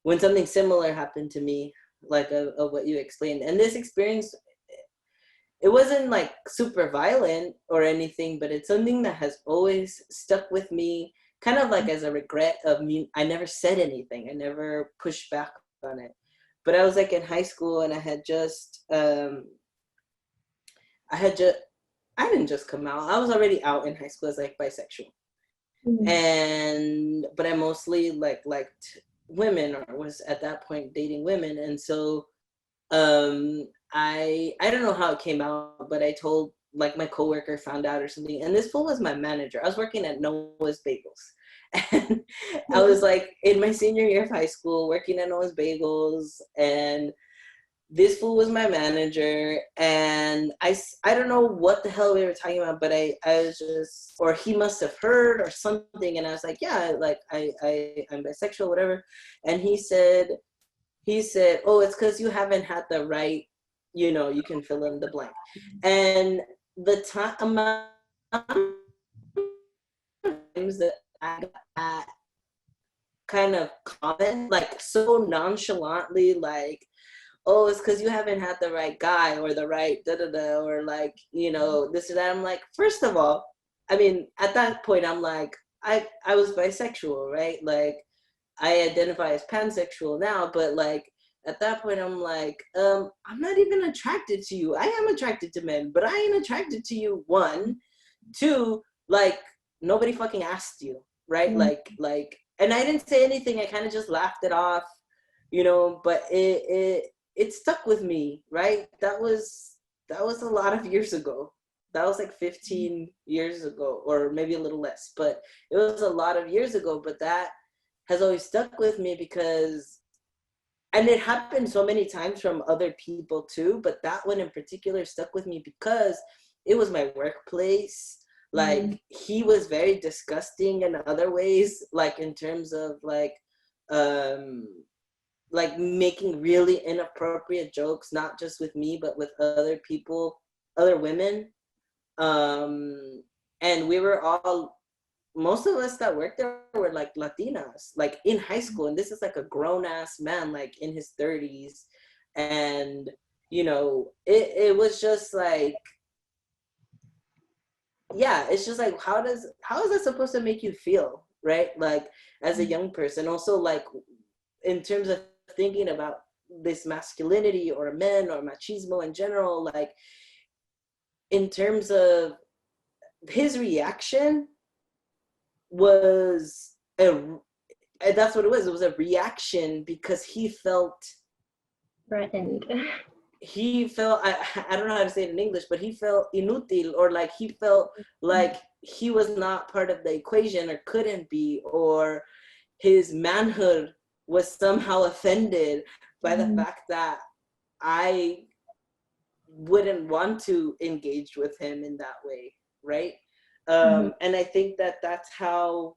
when something similar happened to me, like of what you explained. And this experience, it wasn't like super violent or anything, but it's something that has always stuck with me, kind of like as a regret of me. I never said anything. I never pushed back on it. But I was like in high school, and I didn't just come out. I was already out in high school as like bisexual. But I mostly liked women, or was at that point dating women. And so I don't know how it came out, but I told, like, my coworker found out or something, and this fool was my manager. I was working at Noah's Bagels, and I was like in my senior year of high school working at Noah's Bagels, and this fool was my manager, and I don't know what the hell we were talking about, but I was just, or he must have heard or something, and I was like, yeah, like I'm bisexual, whatever. And he said, oh, it's because you haven't had the right, you know, you can fill in the blank. And the amount of times that I got that kind of comment, like so nonchalantly, like, oh, it's because you haven't had the right guy or the right da-da-da, or like, you know, this or that. I'm like, first of all, I mean, at that point, I'm like, I was bisexual, right? Like, I identify as pansexual now, but like, at that point, I'm like, I'm not even attracted to you. I am attracted to men, but I ain't attracted to you, one. Two, like, nobody fucking asked you, right? Like, and I didn't say anything. I kind of just laughed it off, you know, but it stuck with me, right? That was a lot of years ago. That was like 15 years ago, or maybe a little less, but it was a lot of years ago. But that has always stuck with me because, and it happened so many times from other people too, but that one in particular stuck with me because it was my workplace. Like, he was very disgusting in other ways, like in terms of like making really inappropriate jokes, not just with me, but with other people, other women. And we were all, most of us that worked there were like Latinas, like in high school. And this is like a grown ass man, like in his 30s. And, you know, it was just like, yeah, it's just like, how is that supposed to make you feel, right? Like, as a young person. Also, like, in terms of thinking about this masculinity or men or machismo in general, like, in terms of his reaction was that's what it was. It was a reaction because he felt threatened. I don't know how to say it in English, but he felt inútil, or like he felt like he was not part of the equation or couldn't be, or his manhood was somehow offended by the fact that I wouldn't want to engage with him in that way, right? And I think that that's how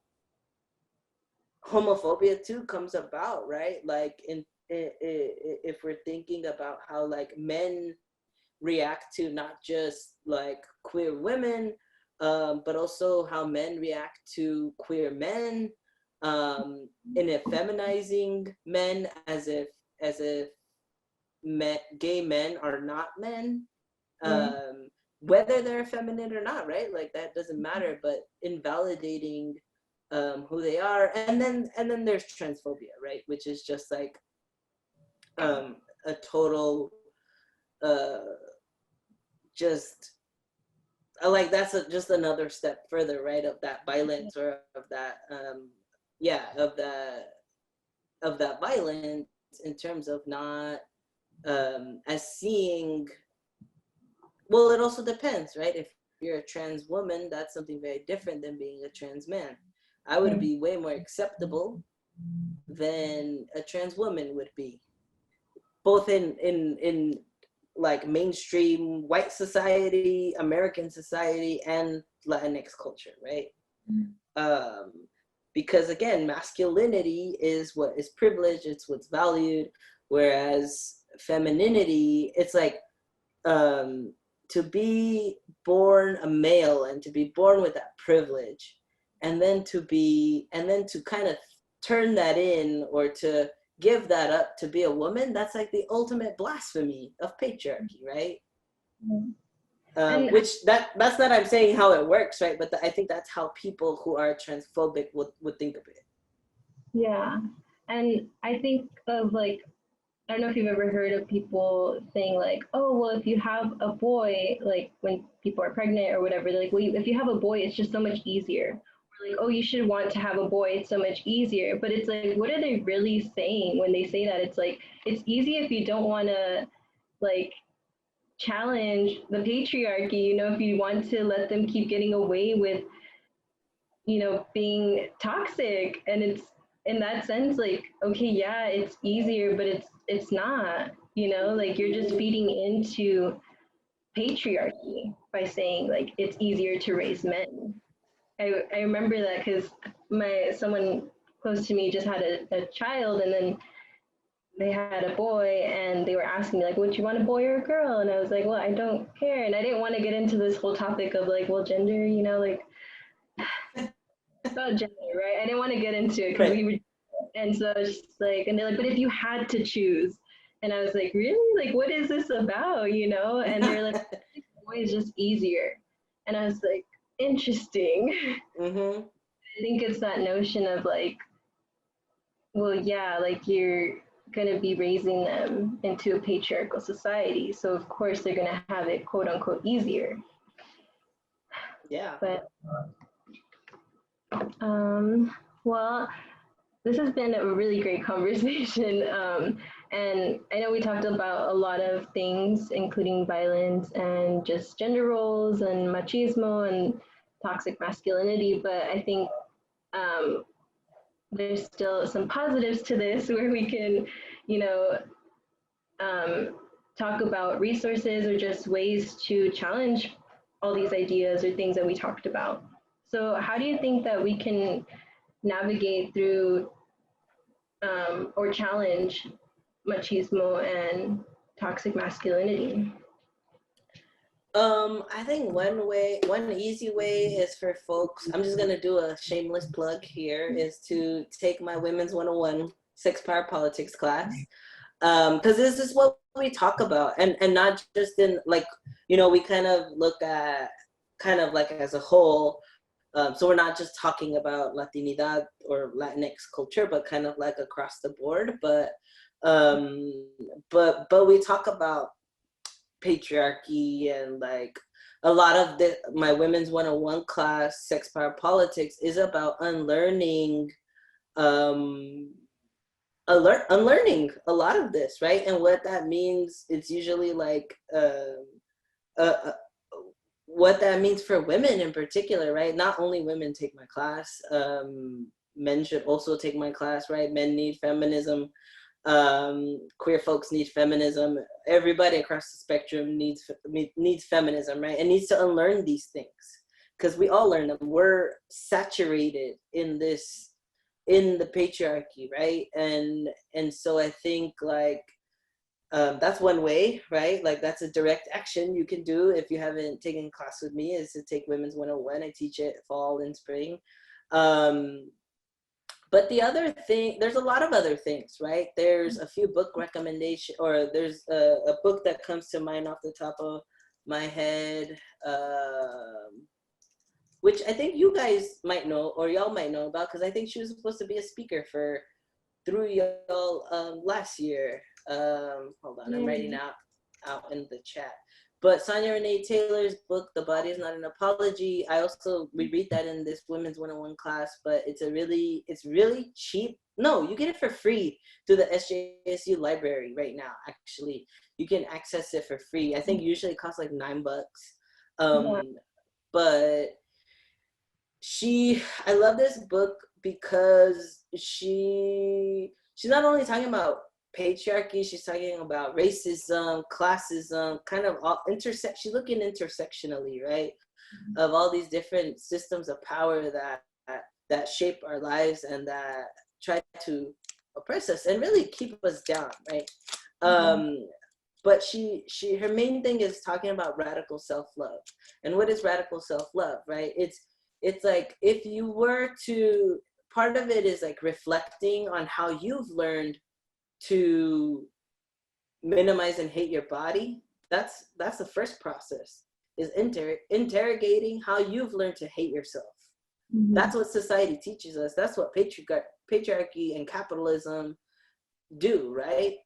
homophobia too comes about, right? Like, if we're thinking about how like men react to not just like queer women, but also how men react to queer men, in effeminizing men as if gay men are not men, whether they're feminine or not, right? Like, that doesn't matter, but invalidating who they are. And then there's transphobia, right? Which is just like a total just like, that's just another step further, right, of that violence, or of that of that violence, in terms of not as seeing, well, it also depends, right? If you're a trans woman, that's something very different than being a trans man. I would be way more acceptable than a trans woman would be, both in like mainstream white society, American society, and Latinx culture, right? Because again, masculinity is what is privileged, it's what's valued, whereas femininity, it's like, to be born a male and to be born with that privilege, and then to kind of turn that in, or to give that up to be a woman, that's like the ultimate blasphemy of patriarchy, right? Which that's not, I'm saying how it works, right? But I think that's how people who are transphobic would think of it. Yeah. And I think of like, I don't know if you've ever heard of people saying like, oh, well, if you have a boy, like when people are pregnant or whatever, they're like, well, if you have a boy, it's just so much easier. Or like, oh, you should want to have a boy, it's so much easier. But it's like, what are they really saying when they say that? It's like, it's easy if you don't want to like challenge the patriarchy, you know, if you want to let them keep getting away with, you know, being toxic. And it's, in that sense, like, okay, yeah, it's easier, but it's not, you know, like you're just feeding into patriarchy by saying like it's easier to raise men. I remember that because someone close to me just had a child, and then they had a boy and they were asking me like, would you want a boy or a girl? And I was like, well, I don't care. And I didn't want to get into this whole topic of like, well, gender, you know, like it's about gender, right? I didn't want to get into it because Right. we were, and so it's just like, and they're like, but if you had to choose, and I was like, really? Like, what is this about, you know? And they're like, boy is just easier. And I was like, interesting. Mm-hmm. I think it's that notion of like, well, yeah, like you're going to be raising them into a patriarchal society. So, of course, they're going to have it quote unquote easier. Yeah. But, well, this has been a really great conversation. And I know we talked about a lot of things, including violence and just gender roles and machismo and toxic masculinity. But I think there's still some positives to this where we can, you know, talk about resources or just ways to challenge all these ideas or things that we talked about. So, how do you think that we can navigate through or challenge machismo and toxic masculinity? I think one easy way is for folks, I'm just gonna do a shameless plug here, is to take my Women's 101 Sex Power Politics class. Because this is what we talk about, and not just in like, you know, we kind of look at kind of like as a whole. So we're not just talking about Latinidad or Latinx culture, but kind of like across the board. But we talk about patriarchy, and like a lot of my Women's 101 class, Sex Power Politics, is about unlearning um unlearning a lot of this, right? And what that means, it's usually like uh, what that means for women in particular, right? Not only women take my class, men should also take my class, right? Men need feminism, queer folks need feminism, everybody across the spectrum needs feminism, right? And needs to unlearn these things, because we all learn them. We're saturated in this, in the patriarchy, right? And so I think like that's one way, right? Like that's a direct action you can do if you haven't taken class with me, is to take Women's 101. I teach it fall and spring. But the other thing, there's a lot of other things, right? There's a few book recommendation, or there's a book that comes to mind off the top of my head, which I think you guys might know, or y'all might know about, because I think she was supposed to be a speaker through y'all last year. Hold on, I'm writing out in the chat. But Sonia Renee Taylor's book, The Body is Not an Apology, we read that in this Women's 101 class, but it's really cheap. No, you get it for free through the SJSU library right now, actually. You can access it for free. I think usually it costs like $9. But I love this book because she's not only talking about patriarchy, she's talking about racism, classism, kind of all she's looking intersectionally, right? Of all these different systems of power that shape our lives and that try to oppress us and really keep us down, right? But her main thing is talking about radical self-love. And what is radical self-love, right? It's like, if you were to, part of it is like reflecting on how you've learned to minimize and hate your body. That's the first process, is interrogating how you've learned to hate yourself. That's what society teaches us. That's what patriarchy and capitalism do, right?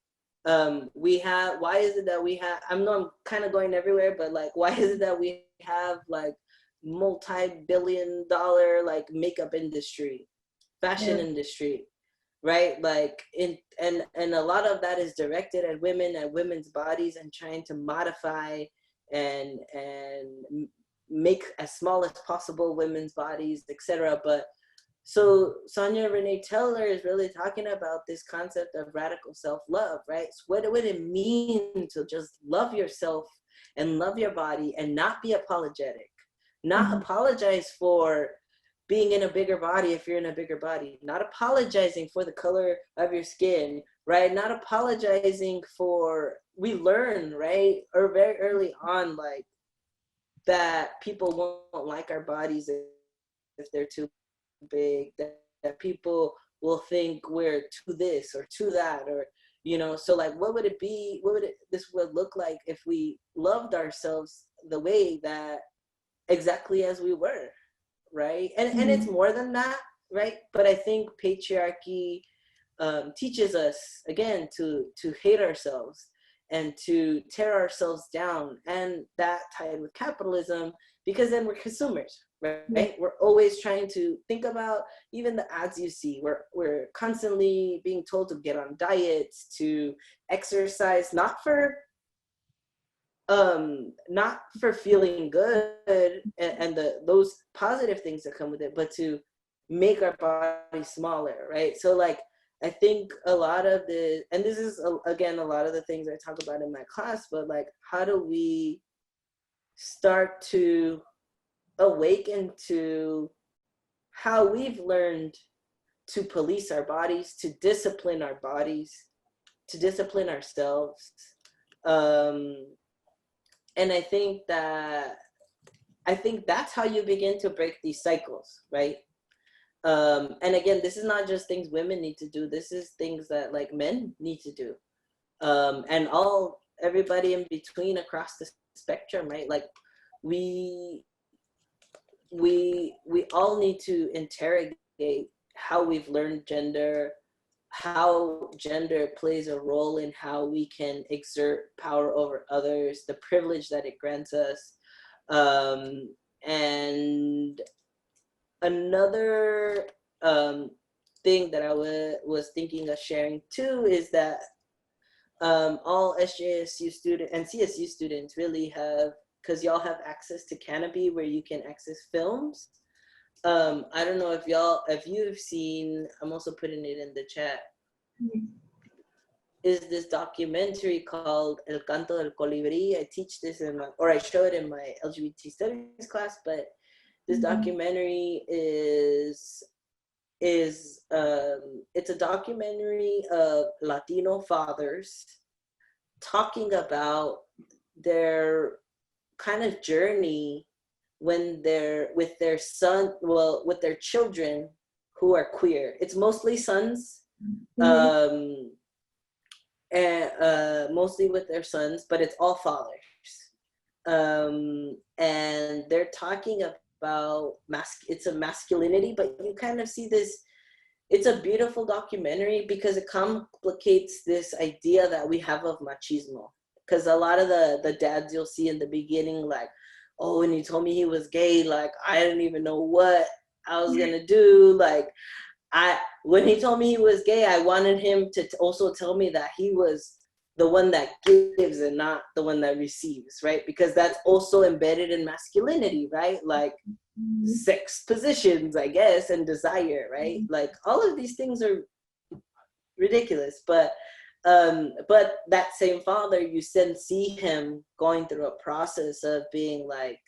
Why is it that we have, I'm kind of going everywhere, but like, why is it that we have like multi-billion-dollar like makeup industry, fashion industry, right? Like and a lot of that is directed at women, at women's bodies, and trying to modify and make as small as possible women's bodies, etc. But so Sonia Renee Taylor is really talking about this concept of radical self-love, right? So what would it mean to just love yourself and love your body and not be apologetic? Not apologize for being in a bigger body if you're in a bigger body. Not apologizing for the color of your skin, right? Not apologizing for, we learn, right? Or very early on, like, that people won't like our bodies if they're too big, that people will think we're to this or to that, or, you know, so like, what would it be, this would look like if we loved ourselves the way that, exactly as we were, right? And it's more than that, right? But I think patriarchy teaches us, again, to hate ourselves and to tear ourselves down, and that tied with capitalism, because then we're consumers, right? We're always trying to think about, even the ads you see, we're constantly being told to get on diets, to exercise, not for feeling good and those positive things that come with it, but to make our body smaller, right? So like, I think a lot of and this is again a lot of the things I talk about in my class, but like, how do we start to awaken to how we've learned to police our bodies, to discipline our bodies, to discipline ourselves. And I think that's how you begin to break these cycles, right? And again, this is not just things women need to do. This is things that like men need to do. And everybody in between across the spectrum, right? Like we all need to interrogate how we've learned gender, how gender plays a role in how we can exert power over others, the privilege that it grants us. And another thing that I was thinking of sharing too is that all SJSU students and CSU students really have, because y'all have access to Canopy where you can access films. I don't know if you've seen, I'm also putting it in the chat, is this documentary called El Canto Del Colibri. I teach this I show it in my LGBT studies class, but this documentary is it's a documentary of Latino fathers talking about their kind of journey when they're with their children who are queer. It's mostly sons, and mostly with their sons, but it's all fathers. And they're talking about it's a masculinity, but you kind of see this. It's a beautiful documentary because it complicates this idea that we have of machismo. Because a lot of the dads you'll see in the beginning, like, oh, when he told me he was gay, like, I didn't even know what I was gonna do. Like, when he told me he was gay, I wanted him to also tell me that he was the one that gives and not the one that receives, right? Because that's also embedded in masculinity, right? Like sex positions, I guess, and desire, right? Like all of these things are ridiculous, but that same father, you then see him going through a process of being like,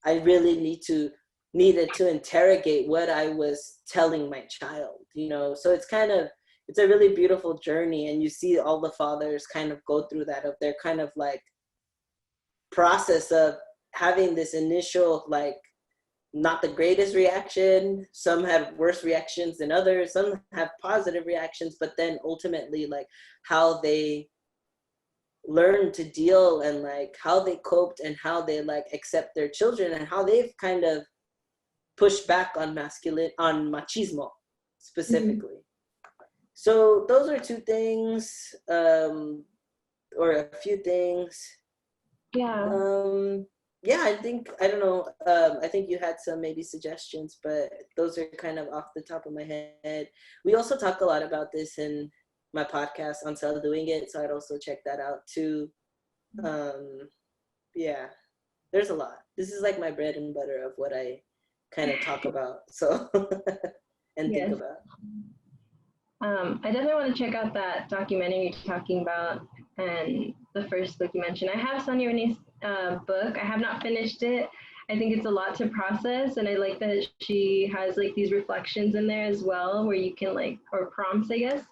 I really needed to interrogate what I was telling my child, you know? So it's a really beautiful journey, and you see all the fathers kind of go through that, of their kind of like process of having this initial, like, not the greatest reaction. Some have worse reactions than others. Some have positive reactions, but then ultimately, like, how they learn to deal and like how they coped and how they like accept their children and how they've kind of pushed back on machismo specifically. So those are two things, or a few things. Yeah, I don't know. I think you had some maybe suggestions, but those are kind of off the top of my head. We also talk a lot about this in my podcast, Doing It, so I'd also check that out too. Yeah, there's a lot. This is like my bread and butter of what I kind of talk about, so and think about. I definitely want to check out that documentary you're talking about, and the first book you mentioned. I have Sonia Renee's book. I have not finished it. I think it's a lot to process, and I like that she has like these reflections in there as well, where you can like, or prompts, I guess,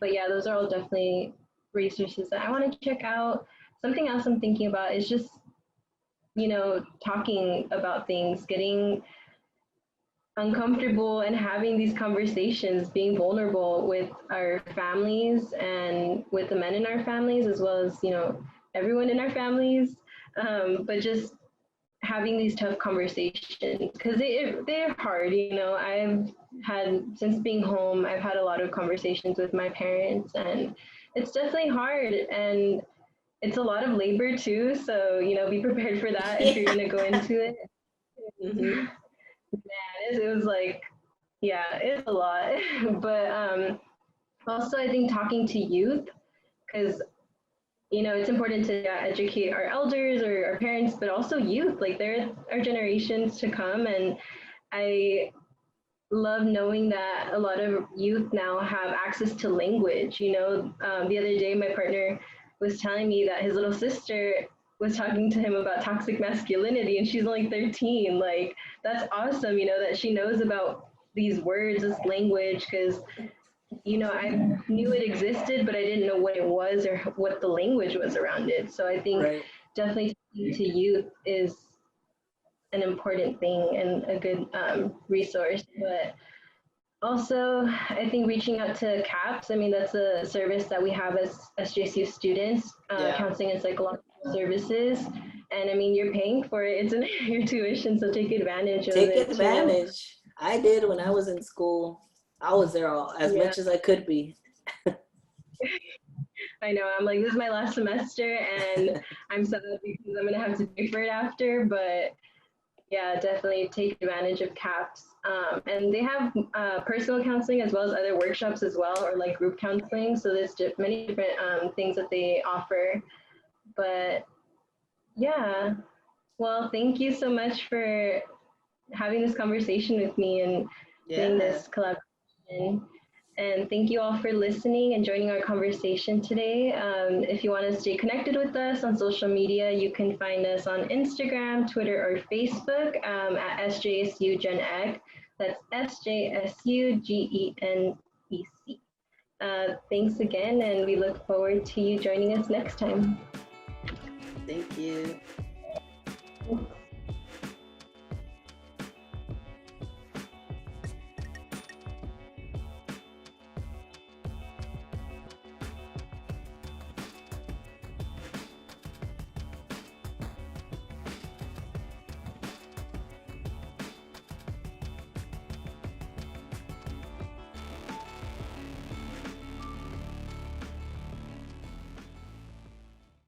But yeah, those are all definitely resources that I want to check out. Something else I'm thinking about is just, talking about things, getting uncomfortable and having these conversations, being vulnerable with our families and with the men in our families, as well as, everyone in our families. But just having these tough conversations because they're hard. I've had, since being home, I've had a lot of conversations with my parents, and it's definitely hard, and it's a lot of labor too. So, be prepared for that if you're going to go into it. Mm-hmm. Man, it was like, yeah, it's a lot. But also, I think talking to youth, because it's important to educate our elders or our parents, but also youth. Like, they're our generations to come. And I love knowing that a lot of youth now have access to language. The other day, my partner was telling me that his little sister was talking to him about toxic masculinity, and she's only 13. Like, that's awesome, that she knows about these words, this language, because I knew it existed, but I didn't know what it was or what the language was around it. So I think definitely talking to youth is an important thing and a good resource. But also, I think reaching out to CAPS, that's a service that we have as SJSU students, counseling and psychological services. And you're paying for it. It's in your tuition, so take advantage of it. Take advantage. I did when I was in school. I was there as much as I could be. I know. I'm like, this is my last semester, and I'm sad because I'm going to have to pay for it after. But yeah, definitely take advantage of CAPS. And they have personal counseling as well as other workshops as well, or like group counseling. So there's many different things that they offer. But yeah, well, thank you so much for having this conversation with me and doing this collaboration. And thank you all for listening and joining our conversation today. If you want to stay connected with us on social media, you can find us on Instagram, Twitter, or Facebook at SJSU GenEC. That's SJSU GenEC. Thanks again, and we look forward to you joining us next time. Thank you.